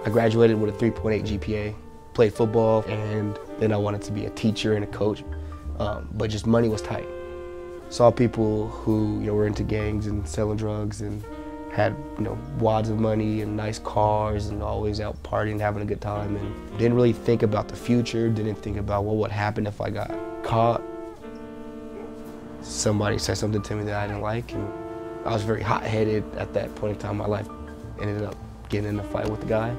I graduated with a 3.8 GPA, played football, and then I wanted to be a teacher and a coach, but just money was tight. Saw people who were into gangs and selling drugs and had wads of money and nice cars and always out partying, having a good time, and didn't really think about the future, didn't think about what would happen if I got caught. Somebody said something to me that I didn't like, and I was very hot-headed at that point in time in my life. Ended up getting in a fight with the guy.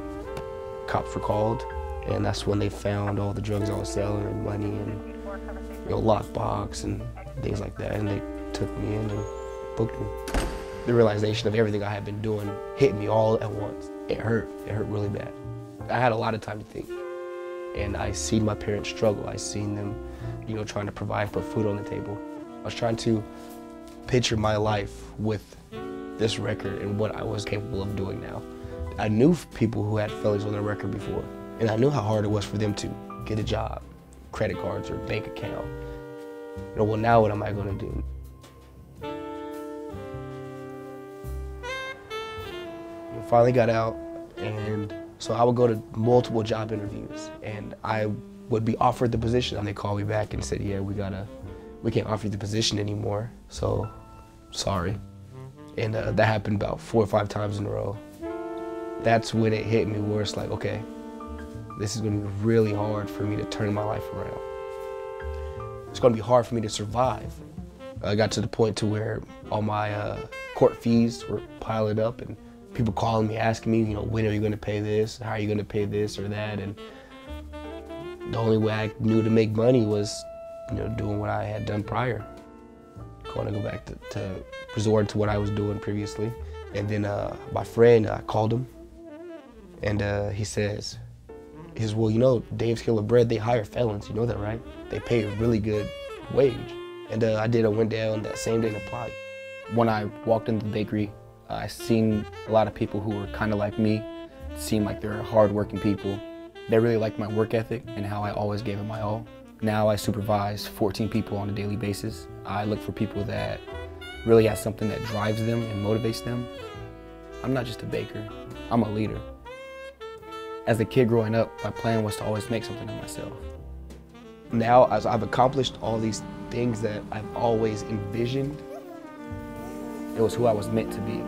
Cops were called, and that's when they found all the drugs I was selling and money and lockbox and things like that, and they took me in and booked me. The realization of everything I had been doing hit me all at once. It hurt really bad. I had a lot of time to think, and I seen my parents struggle. I seen them, trying to provide, put food on the table. I was trying to picture my life with this record and what I was capable of doing now. I knew people who had felonies on their record before, and I knew how hard it was for them to get a job, credit cards or bank account. Well, now what am I gonna do? I finally got out, and so I would go to multiple job interviews, and I would be offered the position, and they called me back and said, yeah, we can't offer you the position anymore, so sorry. And that happened about 4 or 5 times in a row. That's when it hit me where it's like, okay, this is gonna be really hard for me to turn my life around. It's gonna be hard for me to survive. I got to the point to where all my court fees were piling up and people calling me, asking me, when are you gonna pay this? How are you gonna pay this or that? And the only way I knew to make money was, doing what I had done prior. Going to go back to resort to what I was doing previously. And then my friend, I called him, and he says, well, Dave's Killer Bread, they hire felons, you know that, right? They pay a really good wage. And I went down that same day and applied. When I walked into the bakery, I seen a lot of people who were kind of like me, seemed like they're hardworking people. They really liked my work ethic and how I always gave it my all. Now I supervise 14 people on a daily basis. I look for people that really have something that drives them and motivates them. I'm not just a baker, I'm a leader. As a kid growing up, my plan was to always make something of myself. Now, as I've accomplished all these things that I've always envisioned, it was who I was meant to be.